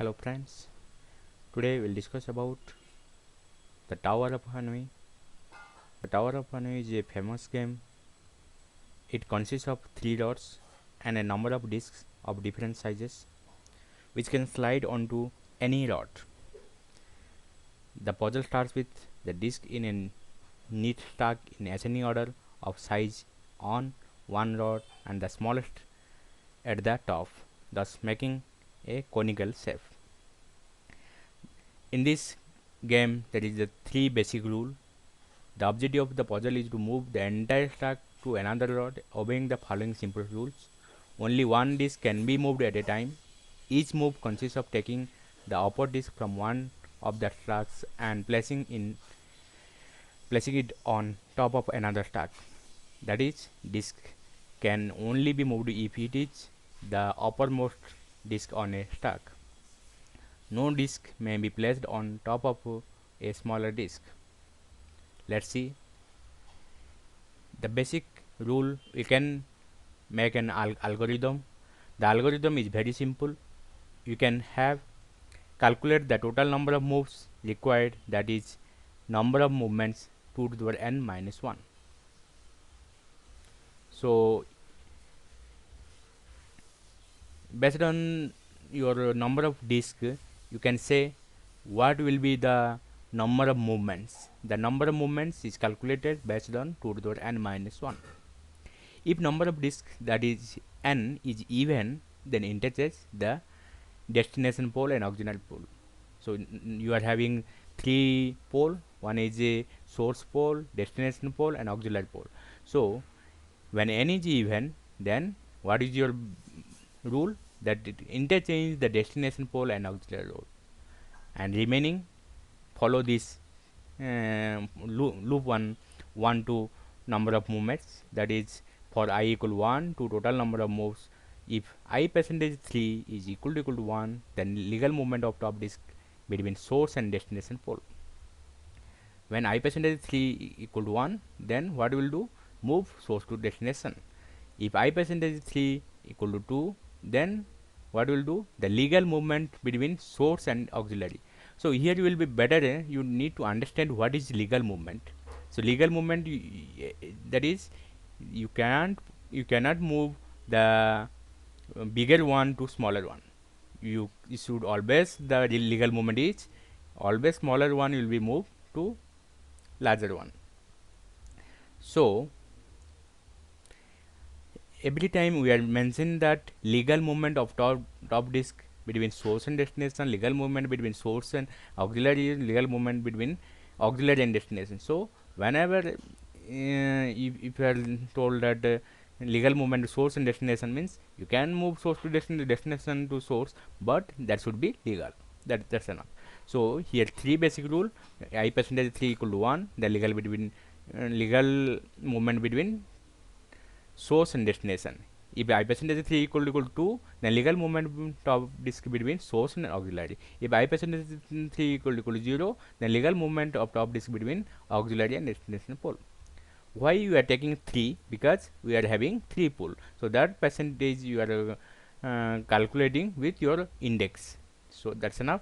Hello friends, today we'll discuss about the Tower of Hanoi. The Tower of Hanoi is a famous game. It consists of 3 dots and a number of discs of different sizes which can slide onto any dot. The puzzle starts with the disc in a neat stack in ascending order of size on one dot and the smallest at the top, thus making a conical shape. In this game there is the 3 basic rule. The objective of the puzzle is to move the entire stack to another dot obeying the following simple rules. Only one disk can be moved at a time. Each move consists of taking the upper disk from one of the stacks and placing it on top of another stack. That is, disk can only be moved if it is the uppermost disk on a stack. No disk may be placed on top of a smaller disk. Let's see the basic rule. We can make an algorithm. The algorithm is very simple. You can have calculate the total number of moves required, that is number of movements 2 to the power n minus 1. So based on your number of disks, you can say what will be the number of movements. The number of movements is calculated based on 2 to the power n minus 1. If number of disks, that is n, is even, then interchange the destination pole and auxiliary pole. So you are having 3 pole. One is a source pole, destination pole, and auxiliary pole. So when n is even, then what is your rule? That it interchange the destination pole and auxiliary pole, and remaining follow this loop 1 to number of movements, that is for I equal 1 to total number of moves. If I percentage 3 is equal to 1, then legal movement of top disk between source and destination pole. When I percentage 3 equal to 1, then what will do? Move source to destination. If I percentage 3 equal to 2, then what will do? The legal movement between source and auxiliary. So here you will be better, you need to understand what is legal movement. So legal movement, that is you cannot move the bigger one to smaller one. You should always, the legal movement is always smaller one will be moved to larger one. So every time we are mentioning that legal movement of top disk between source and destination, legal movement between source and auxiliary, legal movement between auxiliary and destination. So whenever if you are told that legal movement to source and destination, means you can move source to destination to source, but that should be legal. That's enough. So here 3 basic rule: I percentage 3 equal to 1, the legal legal movement between source and destination. If I percentage 3 equal to 2, then legal movement top disk between source and auxiliary. If I percentage 3 equal to 0, then legal movement of top disk between auxiliary and destination pole. Why you are taking 3? Because we are having 3 pole. So that percentage you are calculating with your index. So that's enough.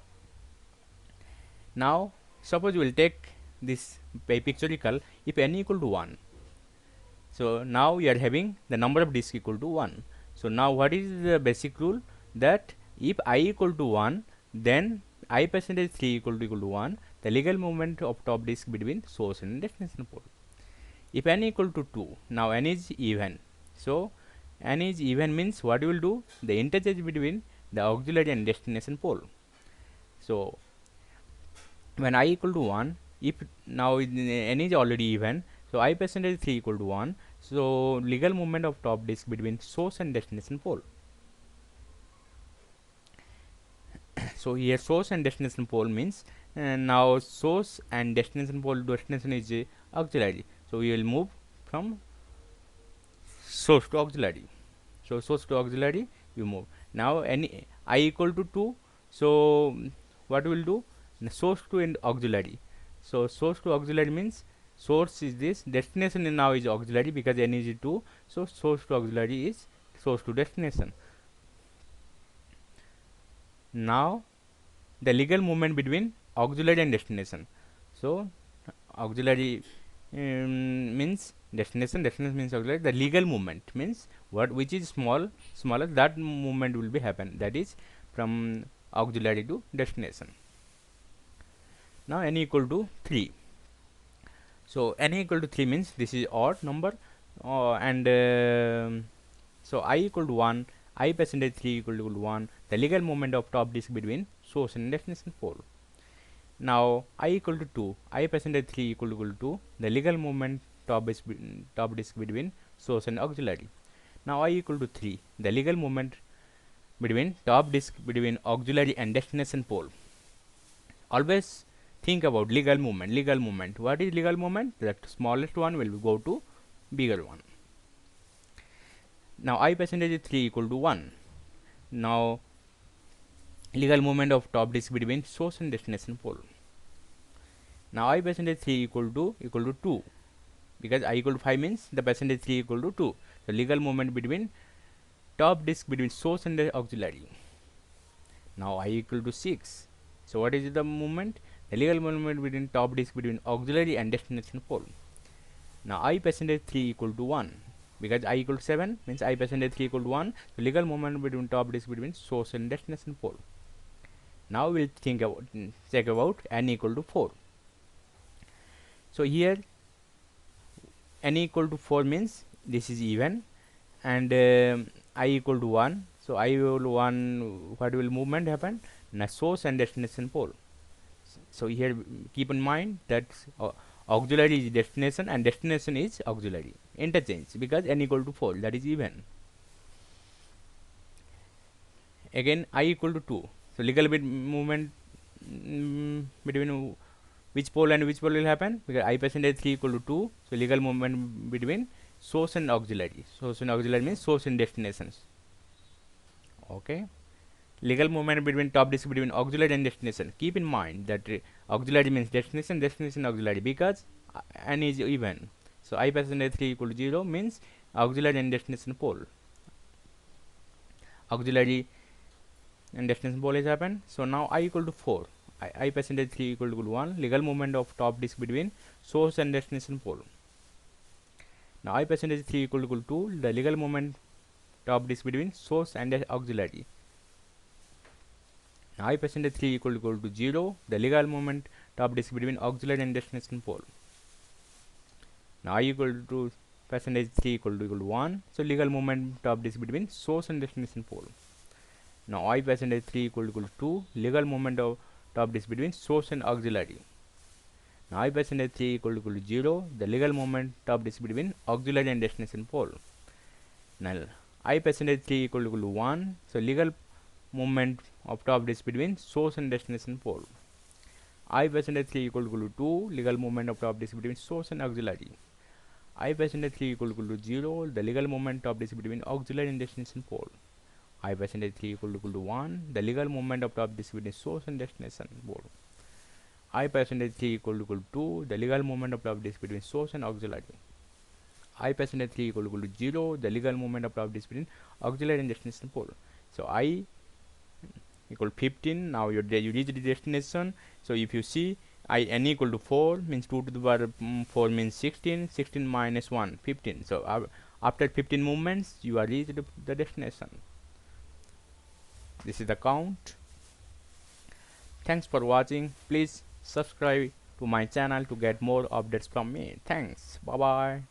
Now suppose we will take this pictorial. If n equal to 1, so now we are having the number of disks equal to 1. So now what is the basic rule? That if I equal to 1, then I percentage 3 equal to 1, the legal movement of top disk between source and destination pole. If n equal to 2, now n is even. So n is even means what you will do? The interchange between the auxiliary and destination pole. So when I equal to 1, if now n is already even, so I percentage 3 equal to 1, so legal movement of top disk between source and destination pole. So here source and destination pole means now source and destination pole, destination is auxiliary, so we will move from source to auxiliary. So source to auxiliary you move. Now any I equal to 2, so what will do? Source to and auxiliary. So source to auxiliary means source is this, destination now is auxiliary because n is 2, so source to auxiliary is source to destination. Now the legal movement between auxiliary and destination. So auxiliary means destination, destination means auxiliary. The legal movement means what, which is smaller, that movement will be happen, that is from auxiliary to destination. Now n equal to 3. So n equal to 3 means this is odd number, and so I equal to 1, I percentage 3 equal to 1, the legal movement of top disk between source and destination pole. Now I equal to 2, I percentage 3 equal to 2, the legal movement top disk between source and auxiliary. Now I equal to 3, the legal movement between top disk between auxiliary and destination pole. Always think about legal movement. Legal movement. What is legal movement? That smallest one will go to bigger one. Now I percentage 3 equal to 1. Now legal movement of top disk between source and destination pole. Now I percentage 3 equal to 2, because I equal to 5 means the percentage 3 equal to 2. The legal movement between top disk between source and the auxiliary. Now I equal to 6. So what is the movement? The legal movement between top disk between auxiliary and destination pole. Now I percentage 3 equal to 1, because I equal to 7 means I percentage 3 equal to 1. The legal movement between top disk between source and destination pole. Now we'll check about n equal to 4. So here n equal to 4 means this is even, and I equal to 1. So I equal to 1, what will movement happen? Now source and destination pole. So here keep in mind that auxiliary is destination and destination is auxiliary, interchange, because n equal to 4, that is even. Again I equal to 2. So legal movement between which pole and which pole will happen? Because I percentage 3 equal to 2. So legal movement between source and auxiliary. Source and auxiliary means source and destinations. Okay. Legal movement between top disk between auxiliary and destination. Keep in mind that auxiliary means destination, destination auxiliary, because n is even. So I percentage 3 equal to 0 means auxiliary and destination pole. Auxiliary and destination pole is happen. So now I equal to 4. I percentage 3 equal to 1. Legal movement of top disk between source and destination pole. Now I percentage 3 equal to 2. The legal movement top disk between source and auxiliary. Now I percentage 3 equal to 0. The legal movement top disk between auxiliary and destination pole. Now I equal to percentage 3 equal to 1. So legal movement top disk between source and destination pole. Now I percentage 3 equal to 2. Legal movement of top disk between source and auxiliary. Now I percentage 3 equal to 0. The legal movement top disk between auxiliary and destination pole. Now I percentage 3 equal to 1. So legal movement of top disk between source and destination pole. I percentage 3 equal to 2. Legal movement of top disk between source and auxiliary. I percentage 3 equal to 0. The legal movement top disk between auxiliary and destination pole. I percentage 3 equal to 1. The legal movement of top disk between source and destination pole. I percentage 3 equal to 2. The legal movement of top disk between source and auxiliary. I percentage 3 equal to 0. The legal movement of top disk between auxiliary and destination pole. So I equal 15. Now you reach the destination. So if you see I n equal to 4 means 2 to the power 4 means 16. 16 minus 1 15. So after 15 movements you are reached the destination. This is the count. Thanks for watching. Please subscribe to my channel to get more updates from me. Thanks. Bye bye.